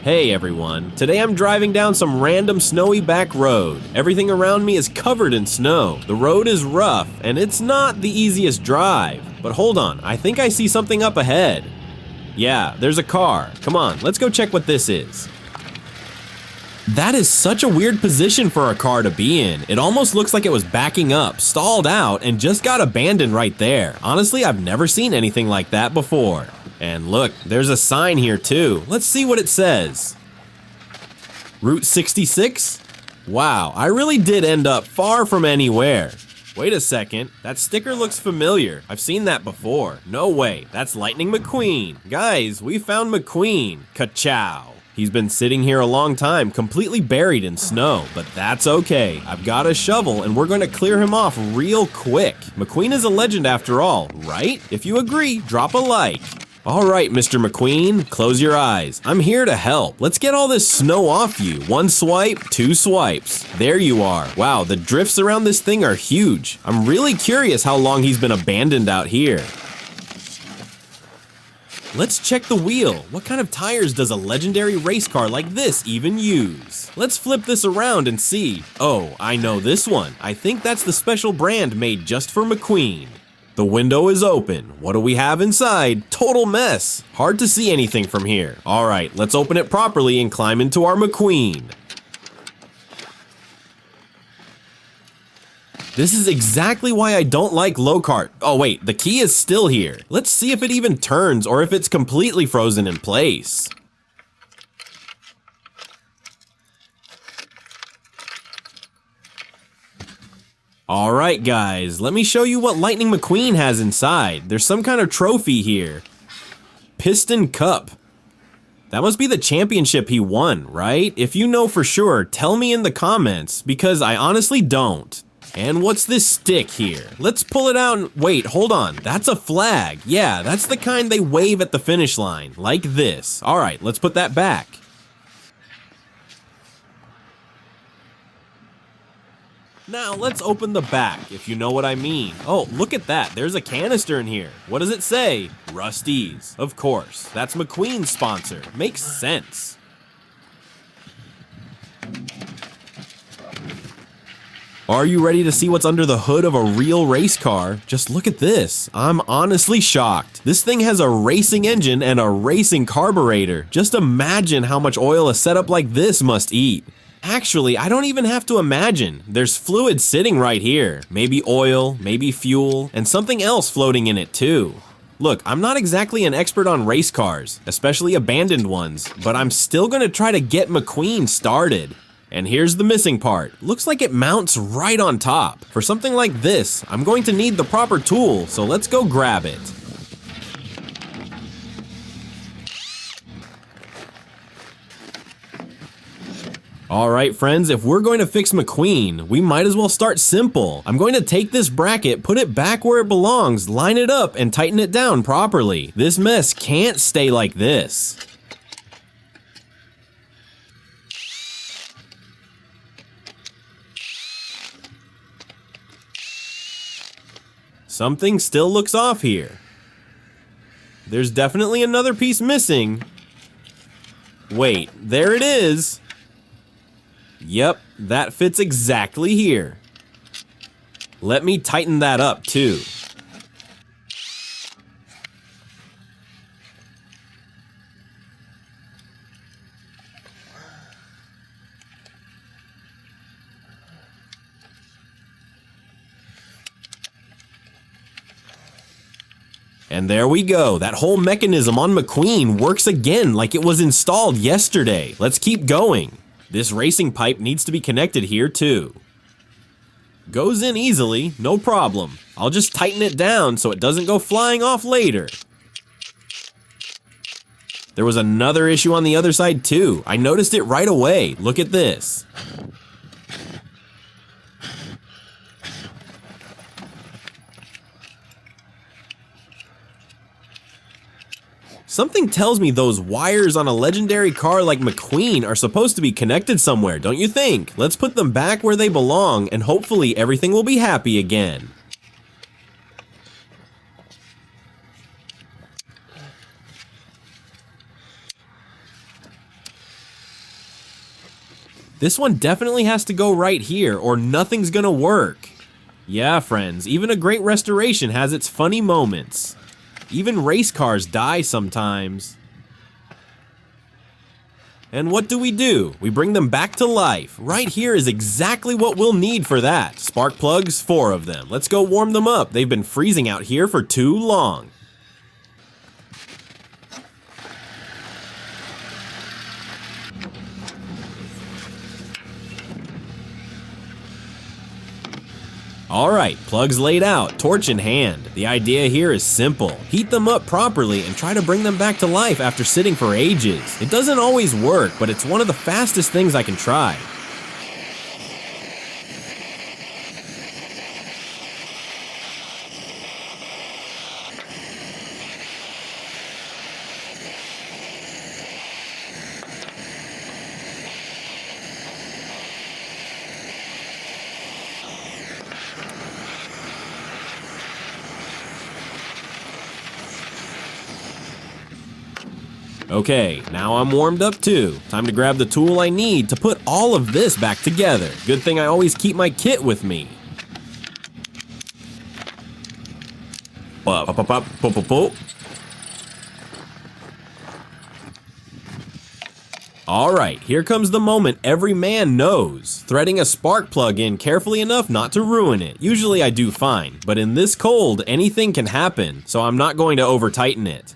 Hey everyone, today I'm driving down some random snowy back road. Everything around me is covered in snow. The road is rough, and it's not the easiest drive. But hold on, I think I see something up ahead. Yeah, there's a car. Come on, let's go check what this is. That is such a weird position for a car to be in. It almost looks like it was backing up, stalled out, and just got abandoned right there. Honestly, I've never seen anything like that before. And look, there's a sign here too. Let's see what it says. Route 66? Wow, I really did end up far from anywhere. Wait a second, that sticker looks familiar. I've seen that before. No way, that's Lightning McQueen. Guys, we found McQueen. Ka-chow. He's been sitting here a long time, completely buried in snow, but that's okay. I've got a shovel and we're gonna clear him off real quick. McQueen is a legend after all, right? If you agree, drop a like. All right, Mr. McQueen, close your eyes. I'm here to help. Let's get all this snow off you. One swipe, two swipes. There you are. Wow, the drifts around this thing are huge. I'm really curious how long he's been abandoned out here. Let's check the wheel. What kind of tires does a legendary race car like this even use? Let's flip this around and see. Oh, I know this one. I think that's the special brand made just for McQueen. The window is open. What do we have inside? Total mess. Hard to see anything from here. All right, let's open it properly and climb into our McQueen. This is exactly why I don't like low kart. Oh wait, the key is still here. Let's see if it even turns or if it's completely frozen in place. Alright guys, let me show you what Lightning McQueen has inside. There's some kind of trophy here. Piston Cup. That must be the championship he won, right? If you know for sure, tell me in the comments, because I honestly don't. And what's this stick here? Let's pull it out and wait, hold on. That's a flag. Yeah, that's the kind they wave at the finish line, like this. Alright, let's put that back. Now let's open the back, if you know what I mean. Oh, look at that, there's a canister in here. What does it say? Rusty's. Of course, that's McQueen's sponsor. Makes sense. Are you ready to see what's under the hood of a real race car? Just look at this. I'm honestly shocked. This thing has a racing engine and a racing carburetor. Just imagine how much oil a setup like this must eat. Actually, I don't even have to imagine. There's fluid sitting right here. Maybe oil, maybe fuel, and something else floating in it too. Look, I'm not exactly an expert on race cars, especially abandoned ones, but I'm still gonna try to get McQueen started. And here's the missing part. Looks like it mounts right on top. For something like this, I'm going to need the proper tool, so let's go grab it. Alright friends, if we're going to fix McQueen, we might as well start simple. I'm going to take this bracket, put it back where it belongs, line it up, and tighten it down properly. This mess can't stay like this. Something still looks off here. There's definitely another piece missing. Wait, there it is. Yep, that fits exactly here. Let me tighten that up too. And there we go, that whole mechanism on McQueen works again like it was installed yesterday. Let's keep going. This racing pipe needs to be connected here too. Goes in easily, no problem. I'll just tighten it down so it doesn't go flying off later. There was another issue on the other side too. I noticed it right away. Look at this. Something tells me those wires on a legendary car like McQueen are supposed to be connected somewhere, don't you think? Let's put them back where they belong and hopefully everything will be happy again. This one definitely has to go right here or nothing's gonna work. Yeah, friends, even a great restoration has its funny moments. Even race cars die sometimes. And what do? We bring them back to life. Right here is exactly what we'll need for that. Spark plugs, 4 of them. Let's go warm them up. They've been freezing out here for too long. Alright, plugs laid out, torch in hand. The idea here is simple. Heat them up properly and try to bring them back to life after sitting for ages. It doesn't always work, but it's one of the fastest things I can try. Okay, now I'm warmed up too. Time to grab the tool I need to put all of this back together. Good thing I always keep my kit with me. Alright, here comes the moment every man knows. Threading a spark plug in carefully enough not to ruin it. Usually I do fine, but in this cold, anything can happen, so I'm not going to over tighten it.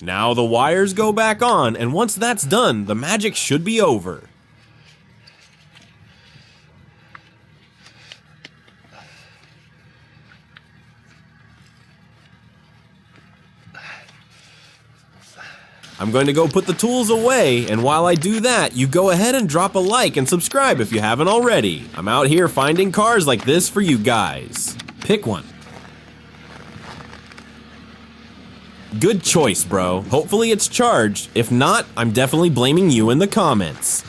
Now the wires go back on, and once that's done, the magic should be over. I'm going to go put the tools away, and while I do that, you go ahead and drop a like and subscribe if you haven't already. I'm out here finding cars like this for you guys. Pick one. Good choice, bro. Hopefully it's charged. If not, I'm definitely blaming you in the comments.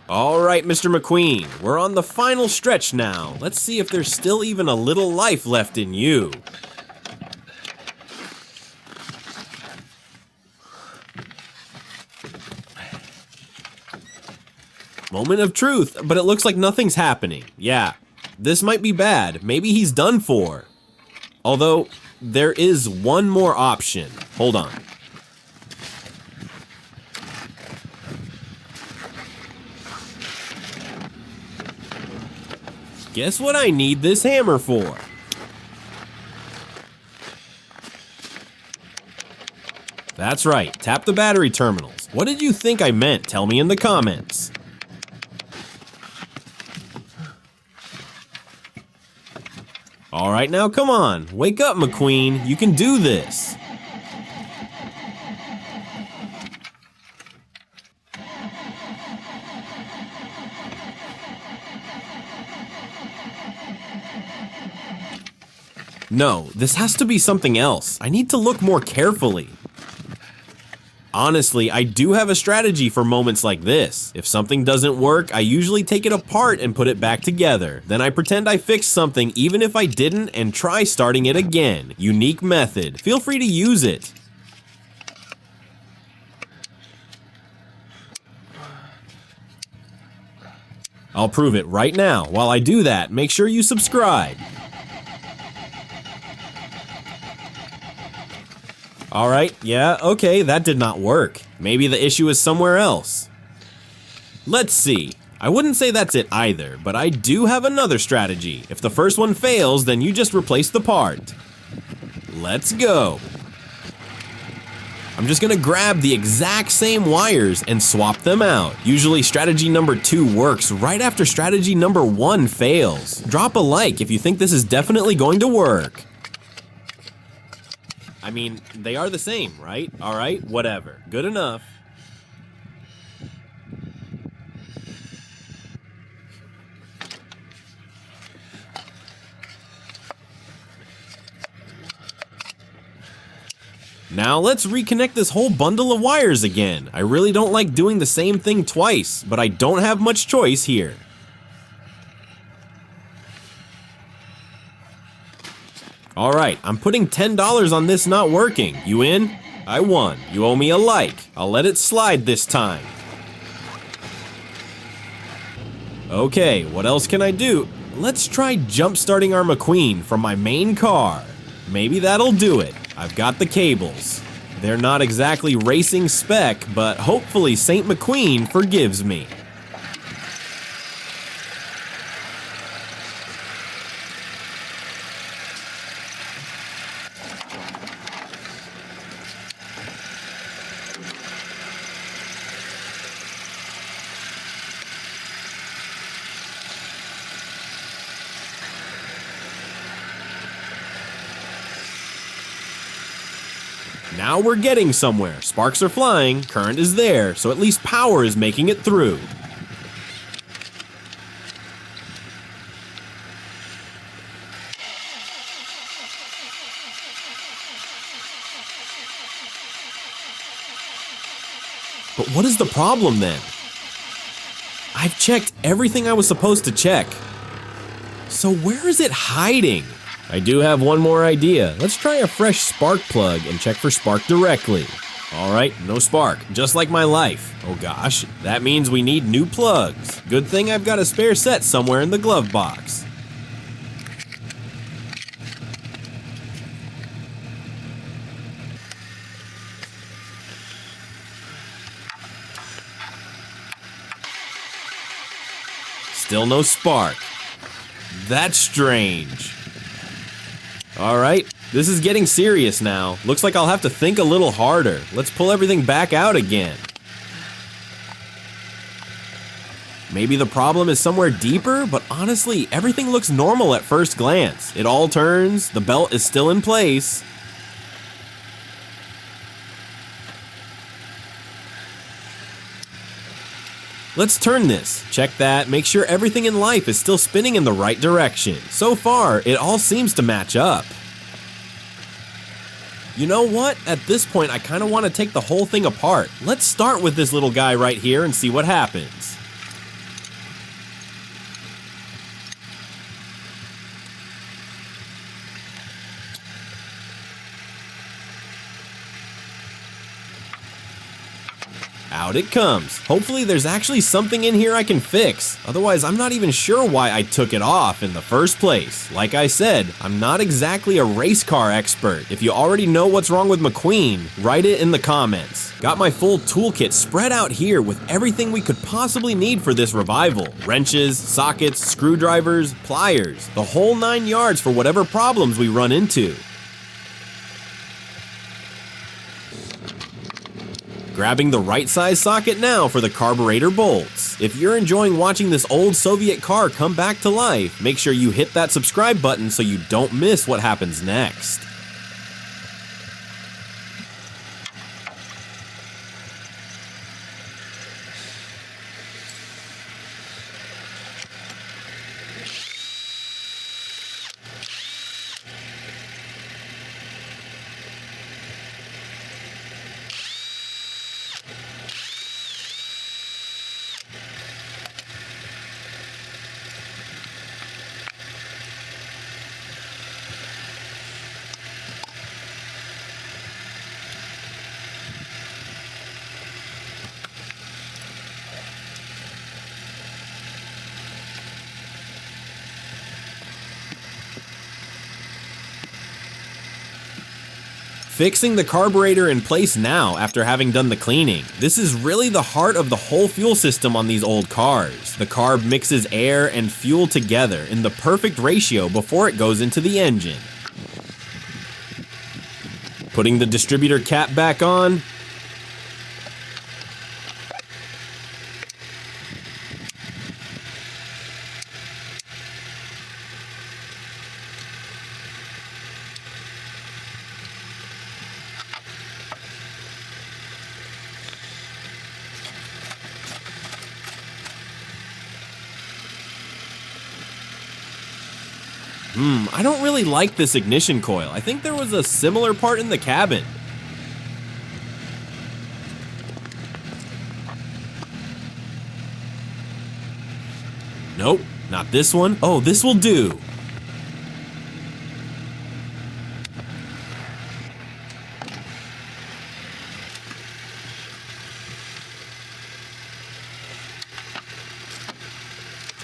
Alright, Mr. McQueen, we're on the final stretch now. Let's see if there's still even a little life left in you. Moment of truth, but it looks like nothing's happening. Yeah, this might be bad. Maybe he's done for. Although, there is one more option. Hold on. Guess what I need this hammer for? That's right, tap the battery terminals. What did you think I meant? Tell me in the comments. Alright, now come on. Wake up, McQueen. You can do this. No, this has to be something else. I need to look more carefully. Honestly, I do have a strategy for moments like this. If something doesn't work, I usually take it apart and put it back together. Then I pretend I fixed something even if I didn't and try starting it again. Unique method. Feel free to use it. I'll prove it right now. While I do that, make sure you subscribe. Alright, yeah, okay, that did not work. Maybe the issue is somewhere else. Let's see. I wouldn't say that's it either, but I do have another strategy. If the first one fails, then you just replace the part. Let's go. I'm just gonna grab the exact same wires and swap them out. Usually strategy number 2 works right after strategy number 1 fails. Drop a like if you think this is definitely going to work. I mean, they are the same, right? Alright, whatever. Good enough. Now let's reconnect this whole bundle of wires again. I really don't like doing the same thing twice, but I don't have much choice here. Alright, I'm putting $10 on this not working. You in? I won. You owe me a like. I'll let it slide this time. Okay, what else can I do? Let's try jump-starting our McQueen from my main car. Maybe that'll do it. I've got the cables. They're not exactly racing spec, but hopefully St. McQueen forgives me. Now we're getting somewhere. Sparks are flying, current is there, so at least power is making it through. But what is the problem then? I've checked everything I was supposed to check. So where is it hiding? I do have one more idea. Let's try a fresh spark plug and check for spark directly. Alright, no spark, just like my life. Oh gosh, that means we need new plugs. Good thing I've got a spare set somewhere in the glove box. Still no spark. That's strange. Alright, this is getting serious now. Looks like I'll have to think a little harder. Let's pull everything back out again. Maybe the problem is somewhere deeper, but honestly, everything looks normal at first glance. It all turns, the belt is still in place. Let's turn this, check that, make sure everything in life is still spinning in the right direction. So far, it all seems to match up. You know what? At this point, I kind of want to take the whole thing apart. Let's start with this little guy right here and see what happens. Out it comes. Hopefully there's actually something in here I can fix. Otherwise, I'm not even sure why I took it off in the first place. Like I said, I'm not exactly a race car expert. If you already know what's wrong with McQueen, write it in the comments. Got my full toolkit spread out here with everything we could possibly need for this revival. Wrenches, sockets, screwdrivers, pliers, the whole 9 yards for whatever problems we run into. Grabbing the right size socket now for the carburetor bolts. If you're enjoying watching this old Soviet car come back to life, make sure you hit that subscribe button so you don't miss what happens next. Fixing the carburetor in place now after having done the cleaning. This is really the heart of the whole fuel system on these old cars. The carb mixes air and fuel together in the perfect ratio before it goes into the engine. Putting the distributor cap back on. I don't really like this ignition coil. I think there was a similar part in the cabin. Nope, not this one. Oh, this will do.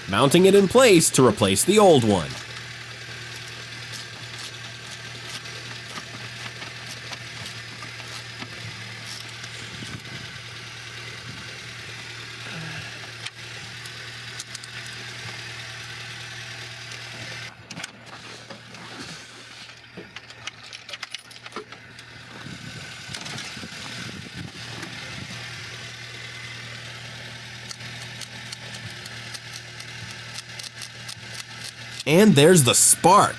Mounting it in place to replace the old one. And there's the spark.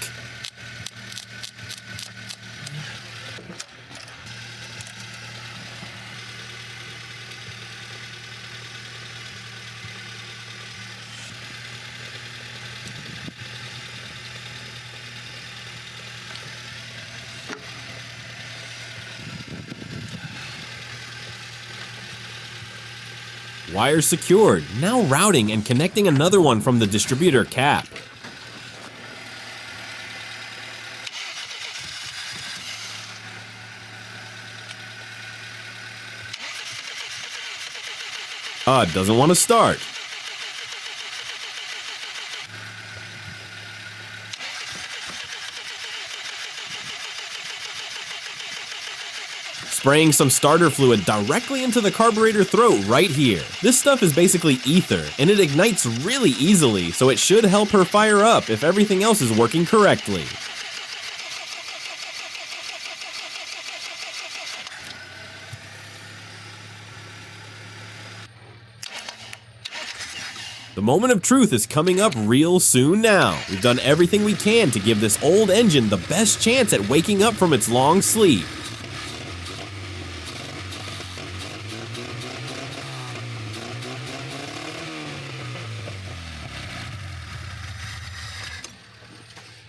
Wire secured. Now routing and connecting another one from the distributor cap. It doesn't want to start. Spraying some starter fluid directly into the carburetor throat right here. This stuff is basically ether, and it ignites really easily, so it should help her fire up if everything else is working correctly. The moment of truth is coming up real soon now. We've done everything we can to give this old engine the best chance at waking up from its long sleep.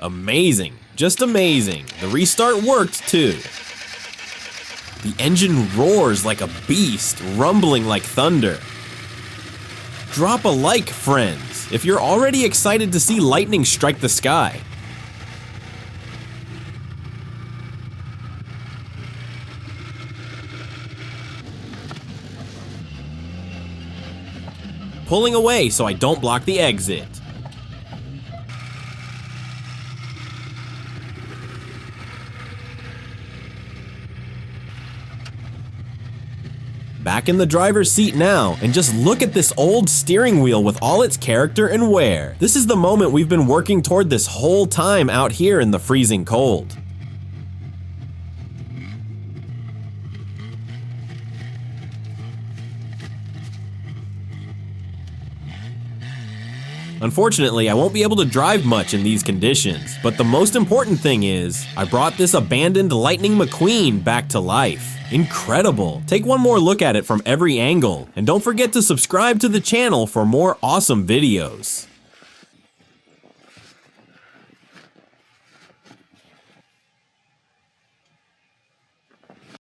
Amazing, just amazing. The restart worked too. The engine roars like a beast, rumbling like thunder. Drop a like, friends, if you're already excited to see lightning strike the sky. Pulling away so I don't block the exit. Back in the driver's seat now, and just look at this old steering wheel with all its character and wear. This is the moment we've been working toward this whole time out here in the freezing cold. Unfortunately, I won't be able to drive much in these conditions, but the most important thing is, I brought this abandoned Lightning McQueen back to life. Incredible! Take one more look at it from every angle, and don't forget to subscribe to the channel for more awesome videos.